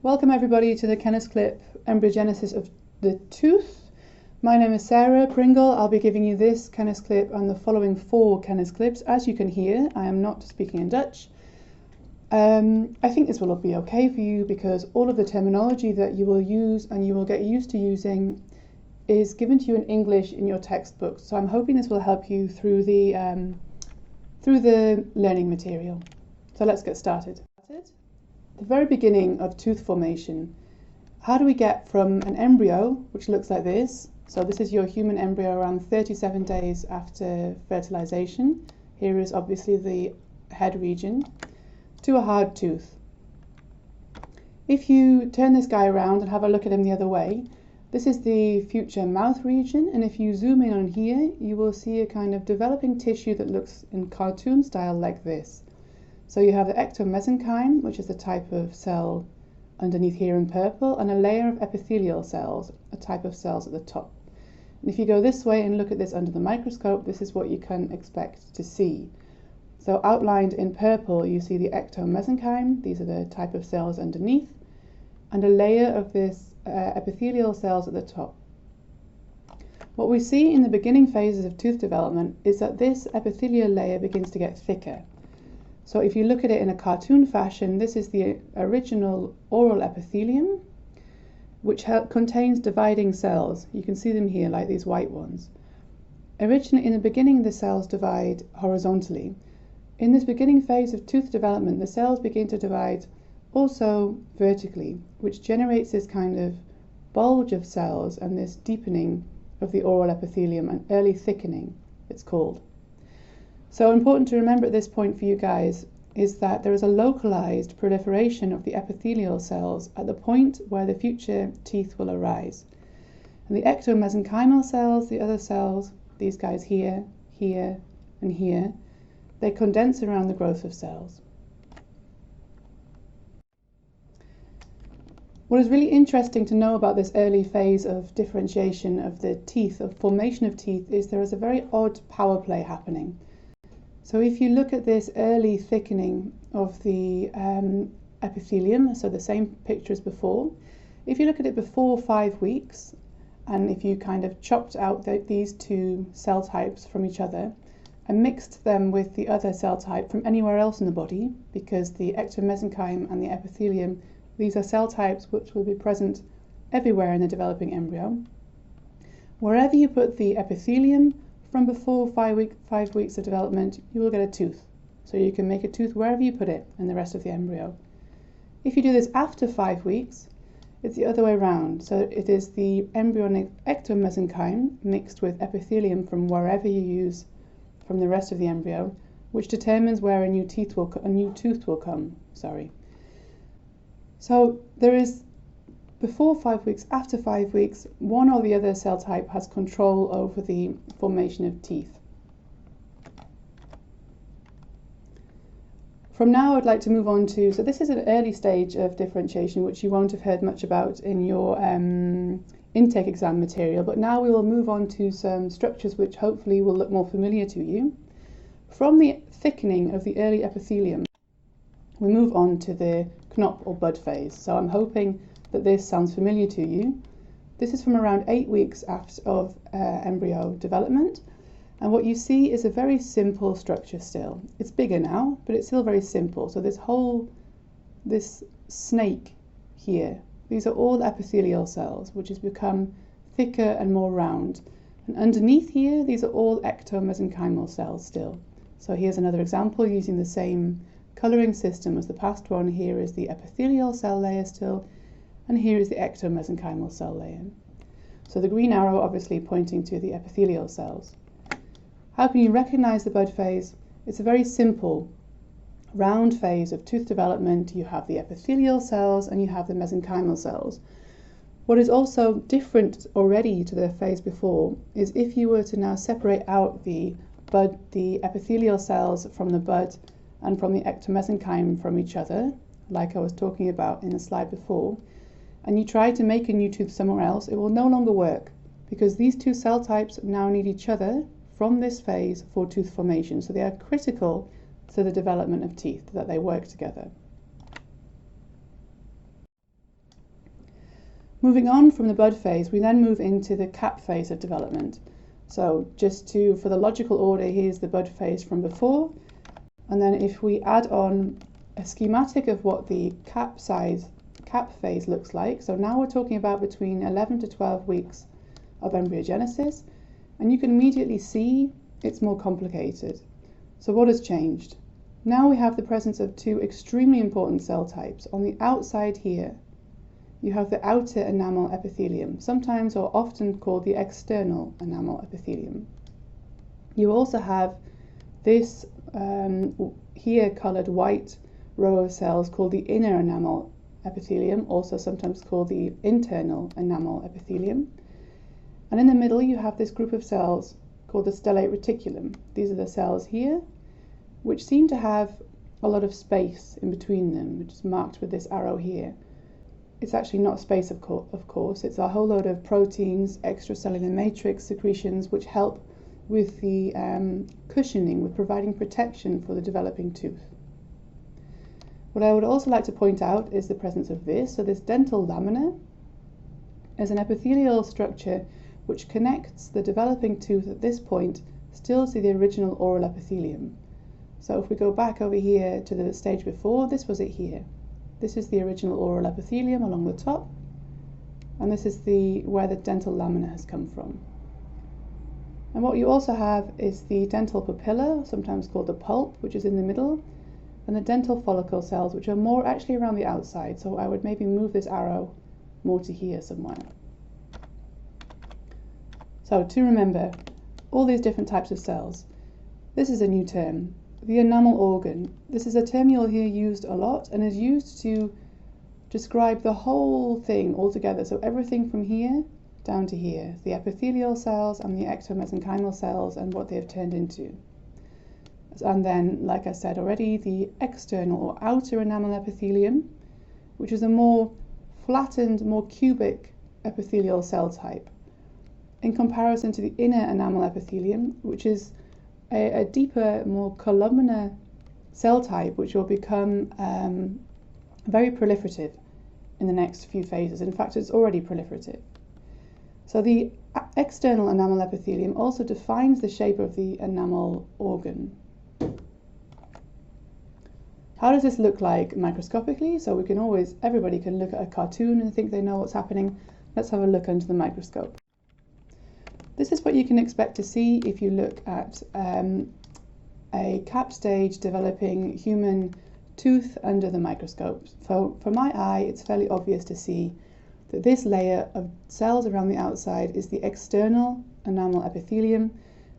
Welcome everybody to the Kennisclip embryogenesis of the tooth. My name is Sarah Pringle. I'll be giving you this Kennisclip and the following 4 Kennisclips. As you can hear, I am not speaking in Dutch. I think this will be okay for you because all of the terminology that you will use and you will get used to using is given to you in English in your textbook. So I'm hoping this will help you through the learning material. So let's get started. The very beginning of tooth formation. How do we get from an embryo, which looks like this? So this is your human embryo around 37 days after fertilization. Here is obviously the head region, to a hard tooth. If you turn this guy around and have a look at him the other way, this is the future mouth region, and if you zoom in on here, you will see a kind of developing tissue that looks in cartoon style like this. So you have the ectomesenchyme, which is the type of cell underneath here in purple, and a layer of epithelial cells, a type of cells at the top. And if you go this way and look at this under the microscope, this is what you can expect to see. So outlined in purple, you see the ectomesenchyme, these are the type of cells underneath, and a layer of this epithelial cells at the top. What we see in the beginning phases of tooth development is that this epithelial layer begins to get thicker. So if you look at it in a cartoon fashion, this is the original oral epithelium, which contains dividing cells. You can see them here, like these white ones. Originally, in the beginning, the cells divide horizontally. In this beginning phase of tooth development, the cells begin to divide also vertically, which generates this kind of bulge of cells and this deepening of the oral epithelium, an early thickening, it's called. So important to remember at this point for you guys is that there is a localized proliferation of the epithelial cells at the point where the future teeth will arise. And the ectomesenchymal cells, the other cells, these guys here, here, and here, they condense around the growth of cells. What is really interesting to know about this early phase of differentiation of the teeth, of formation of teeth, is there is a very odd power play happening. So if you look at this early thickening of the epithelium, so the same picture as before, if you look at it before 5 weeks, and if you kind of chopped out these 2 cell types from each other and mixed them with the other cell type from anywhere else in the body, because the ectomesenchyme and the epithelium, these are cell types which will be present everywhere in the developing embryo. Wherever you put the epithelium from before 5 weeks of development, you will get a tooth. So you can make a tooth wherever you put it in the rest of the embryo. If you do this after 5 weeks, it's the other way around. So it is the embryonic ectomesenchyme mixed with epithelium from wherever you use from the rest of the embryo, which determines where a new tooth will come. So there is before 5 weeks, after 5 weeks, one or the other cell type has control over the formation of teeth. From now, I'd like to move on to, so this is an early stage of differentiation, which you won't have heard much about in your intake exam material, but now we will move on to some structures which hopefully will look more familiar to you. From the thickening of the early epithelium, we move on to the knop or bud phase. So I'm hoping that this sounds familiar to you. This is from around 8 weeks of embryo development, and what you see is a very simple structure still. It's bigger now, but it's still very simple. So this snake here, these are all epithelial cells, which has become thicker and more round. And underneath here, these are all ectomesenchymal cells still. So here's another example using the same coloring system as the past one. Here is the epithelial cell layer still, and here is the ectomesenchymal cell layer. So the green arrow obviously pointing to the epithelial cells. How can you recognize the bud phase? It's a very simple round phase of tooth development. You have the epithelial cells and you have the mesenchymal cells. What is also different already to the phase before is if you were to now separate out the epithelial cells from the bud and from the ectomesenchyme from each other, like I was talking about in the slide before, and you try to make a new tooth somewhere else, it will no longer work because these 2 cell types now need each other from this phase for tooth formation. So they are critical to the development of teeth, that they work together. Moving on from the bud phase, we then move into the cap phase of development. So for the logical order, here's the bud phase from before. And then if we add on a schematic of what the cap phase looks like. So now we're talking about between 11 to 12 weeks of embryogenesis. And you can immediately see it's more complicated. So what has changed? Now we have the presence of two extremely important cell types. On the outside here, you have the outer enamel epithelium, sometimes or often called the external enamel epithelium. You also have this here coloured white row of cells called the inner enamel epithelium, also sometimes called the internal enamel epithelium. And in the middle you have this group of cells called the stellate reticulum. These are the cells here, which seem to have a lot of space in between them, which is marked with this arrow here. It's actually not space, of course. It's a whole load of proteins, extracellular matrix secretions, which help with the cushioning, with providing protection for the developing tooth. What I would also like to point out is the presence of this. So this dental lamina is an epithelial structure which connects the developing tooth at this point still to the original oral epithelium. So if we go back over here to the stage before, this was it here. This is the original oral epithelium along the top, and this is where the dental lamina has come from. And what you also have is the dental papilla, sometimes called the pulp, which is in the middle, and the dental follicle cells, which are more actually around the outside. So I would maybe move this arrow more to here somewhere. So to remember all these different types of cells, this is a new term. The enamel organ. This is a term you'll hear used a lot and is used to describe the whole thing altogether. So everything from here down to here, the epithelial cells and the ectomesenchymal cells and what they've turned into. And then, like I said already, the external or outer enamel epithelium, which is a more flattened, more cubic epithelial cell type, in comparison to the inner enamel epithelium, which is a deeper, more columnar cell type, which will become very proliferative in the next few phases. In fact, it's already proliferative. So the external enamel epithelium also defines the shape of the enamel organ. How does this look like microscopically? So we can everybody can look at a cartoon and think they know what's happening. Let's have a look under the microscope. This is what you can expect to see if you look at a cap stage developing human tooth under the microscope. So for my eye, it's fairly obvious to see that this layer of cells around the outside is the external enamel epithelium,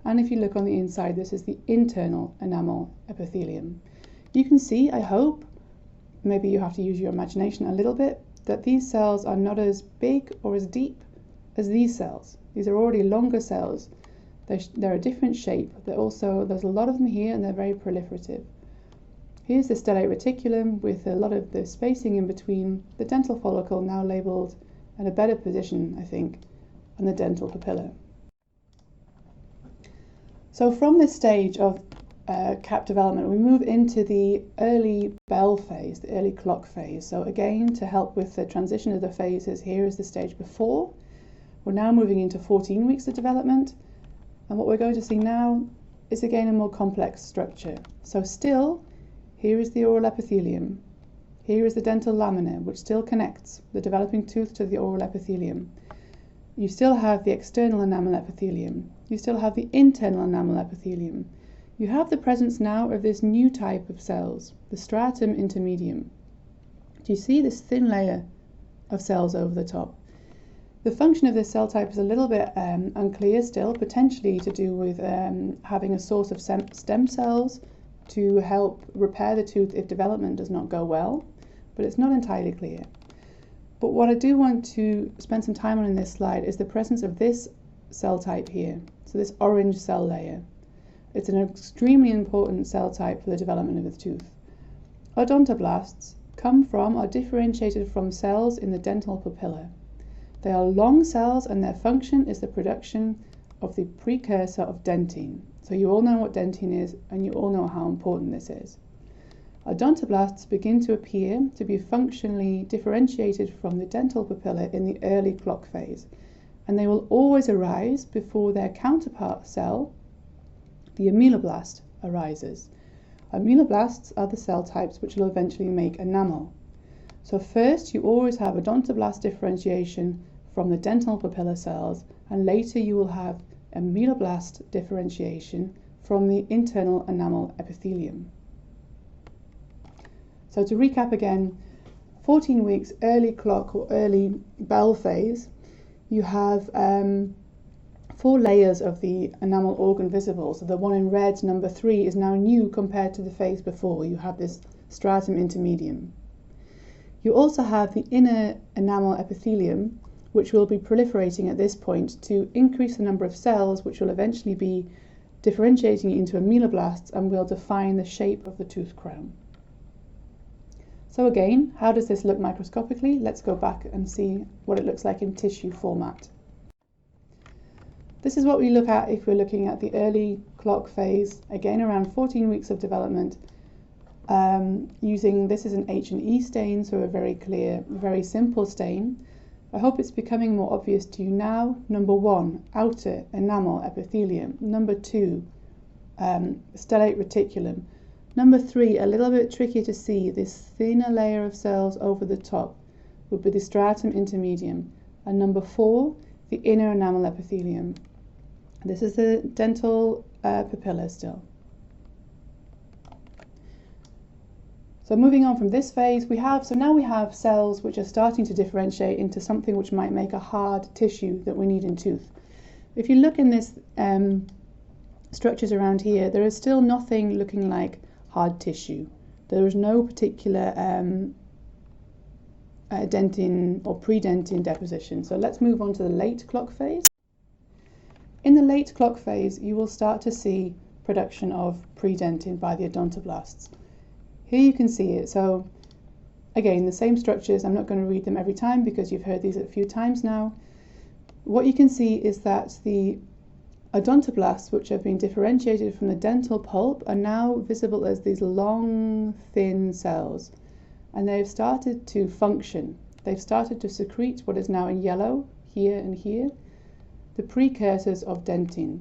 and if you look on the inside, this is the internal enamel epithelium. You can see, I hope, maybe you have to use your imagination a little bit, that these cells are not as big or as deep as these cells. These are already longer cells. They're a different shape. There's a lot of them here and they're very proliferative. Here's the stellate reticulum with a lot of the spacing in between, the dental follicle now labelled at a better position, I think, and the dental papilla. So from this stage of cap development, we move into the early bell phase, the early clock phase. So again, to help with the transition of the phases, here is the stage before. We're now moving into 14 weeks of development, and what we're going to see now is again a more complex structure. So still, here is the oral epithelium, here is the dental lamina, which still connects the developing tooth to the oral epithelium. You still have the external enamel epithelium, you still have the internal enamel epithelium. You have the presence now of this new type of cells, the stratum intermedium. Do you see this thin layer of cells over the top? The function of this cell type is a little bit unclear still, potentially to do with having a source of stem cells to help repair the tooth if development does not go well, but it's not entirely clear. But what I do want to spend some time on in this slide is the presence of this cell type here, so this orange cell layer. It's an extremely important cell type for the development of the tooth. Odontoblasts are differentiated from cells in the dental papilla. They are long cells and their function is the production of the precursor of dentine. So you all know what dentine is and you all know how important this is. Odontoblasts begin to appear to be functionally differentiated from the dental papilla in the early clock phase, and they will always arise before their counterpart cell, the ameloblast, arises. Ameloblasts are the cell types which will eventually make enamel. So first you always have odontoblast differentiation from the dental papilla cells, and later you will have ameloblast differentiation from the internal enamel epithelium. So to recap again, 14 weeks early clock or early bell phase, you have 4 layers of the enamel organ visible. So the one in red, number 3, is now new compared to the phase before. You have this stratum intermedium. You also have the inner enamel epithelium, which will be proliferating at this point to increase the number of cells, which will eventually be differentiating into ameloblasts and will define the shape of the tooth crown. So again, how does this look microscopically? Let's go back and see what it looks like in tissue format. This is what we look at if we're looking at the early clock phase, again around 14 weeks of development, using, this is an H&E stain, so a very clear, very simple stain. I hope it's becoming more obvious to you now. Number 1, outer enamel epithelium. Number 2, stellate reticulum. Number 3, a little bit trickier to see, this thinner layer of cells over the top would be the stratum intermedium. And number 4, the inner enamel epithelium. This is the dental papilla still. So moving on from this phase, now we have cells which are starting to differentiate into something which might make a hard tissue that we need in tooth. If you look in this structures around here, there is still nothing looking like hard tissue. There is no particular dentin or pre-dentin deposition. So let's move on to the late clock phase. In the late clock phase, you will start to see production of pre-dentin by the odontoblasts. Here you can see it. So again, the same structures. I'm not going to read them every time because you've heard these a few times now. What you can see is that the odontoblasts, which have been differentiated from the dental pulp, are now visible as these long, thin cells, and they've started to function. They've started to secrete what is now in yellow, here and here, the precursors of dentin.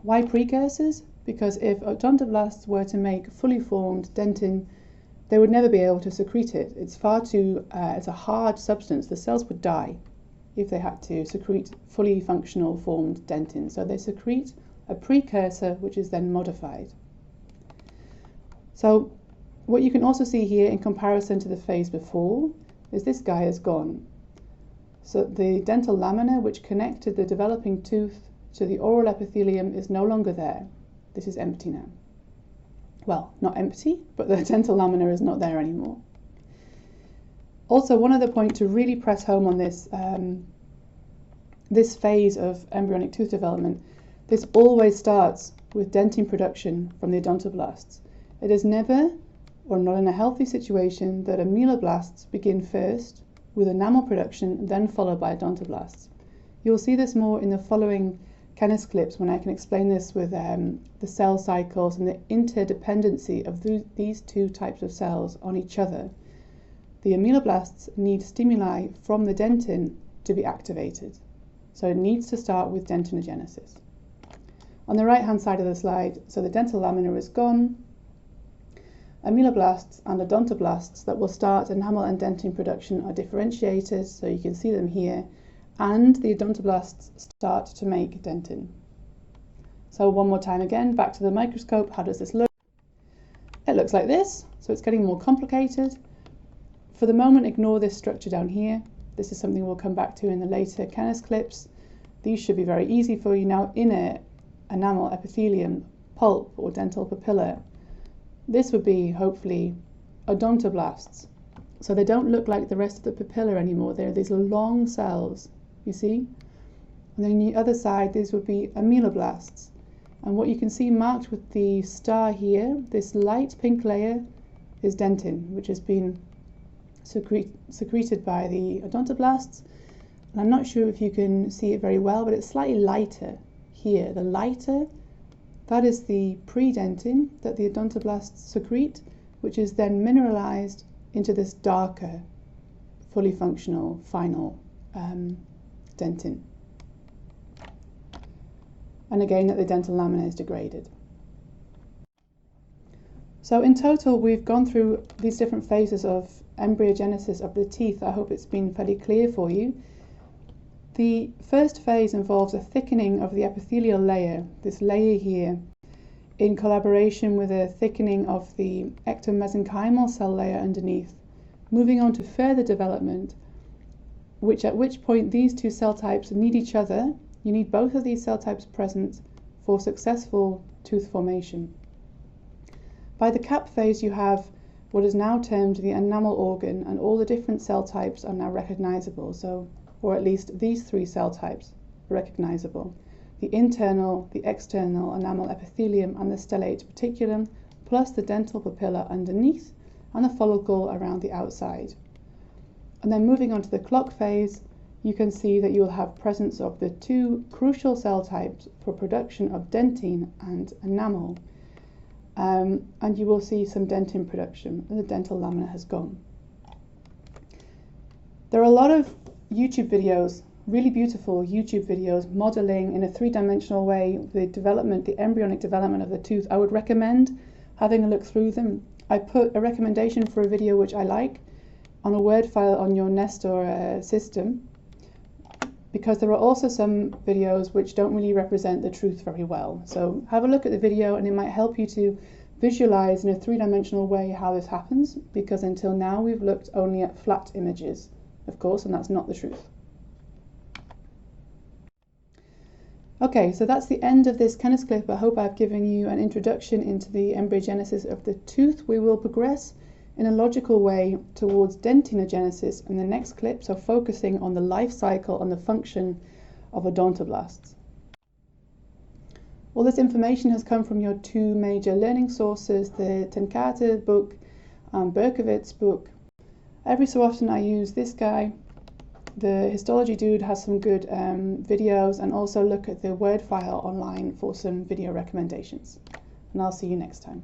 Why precursors? Because if odontoblasts were to make fully formed dentin, they would never be able to secrete it. It's far too, it's a hard substance. The cells would die if they had to secrete fully functional formed dentin. So they secrete a precursor which is then modified. So what you can also see here in comparison to the phase before is this guy is gone. So the dental lamina which connected the developing tooth to the oral epithelium is no longer there. This is empty now. Well, not empty, but the dental lamina is not there anymore. Also, one other point to really press home on this, this phase of embryonic tooth development, this always starts with dentin production from the odontoblasts. It is never, or not in a healthy situation, that ameloblasts begin first with enamel production, then followed by odontoblasts. You'll see this more in the following Kennisclips when I can explain this with the cell cycles and the interdependency of these two types of cells on each other. The ameloblasts need stimuli from the dentin to be activated. So it needs to start with dentinogenesis. On the right hand side of the slide, so the dental lamina is gone. Ameloblasts and odontoblasts that will start enamel and dentin production are differentiated, so you can see them here, and the odontoblasts start to make dentin. So one more time again, back to the microscope, how does this look? It looks like this, so it's getting more complicated. For the moment, ignore this structure down here. This is something we'll come back to in the later Kennisclips. These should be very easy for you now. Inner enamel epithelium, pulp or dental papilla. This would be, hopefully, odontoblasts. So they don't look like the rest of the papilla anymore. They're these long cells, you see? And then on the other side, these would be ameloblasts. And what you can see marked with the star here, this light pink layer, is dentin, which has been secreted by the odontoblasts. And I'm not sure if you can see it very well, but it's slightly lighter here. The lighter, that is the pre-dentin that the odontoblasts secrete, which is then mineralized into this darker, fully functional final dentin. And again, that the dental lamina is degraded. So in total, we've gone through these different phases of embryogenesis of the teeth. I hope it's been fairly clear for you. The first phase involves a thickening of the epithelial layer, this layer here, in collaboration with a thickening of the ectomesenchymal cell layer underneath, moving on to further development, at which point these two cell types need each other. You need both of these cell types present for successful tooth formation. By the cap phase, you have what is now termed the enamel organ, and all the different cell types are now recognizable, or at least these three cell types are recognizable: the internal, the external enamel epithelium, and the stellate reticulum, plus the dental papilla underneath and the follicle around the outside. And then moving on to the clock phase, you can see that you will have presence of the two crucial cell types for production of dentine and enamel, and you will see some dentin production, and the dental lamina has gone. There are a lot of YouTube videos, really beautiful YouTube videos, modeling in a three-dimensional way the embryonic development of the tooth. I would recommend having a look through them. I put a recommendation for a video which I like on a Word file on your Nestor system, because there are also some videos which don't really represent the truth very well. So have a look at the video, and it might help you to visualize in a three-dimensional way how this happens, because until now we've looked only at flat images, of course, and that's not the truth. Okay, so that's the end of this Kennisclip. I hope I've given you an introduction into the embryogenesis of the tooth. We will progress in a logical way towards dentinogenesis in the next clip, so focusing on the life cycle and the function of odontoblasts. All this information has come from your two major learning sources, the Tenkate book and Berkowitz's book. Every so often I use this guy. The Histology Dude has some good videos, and also look at the Word file online for some video recommendations. And I'll see you next time.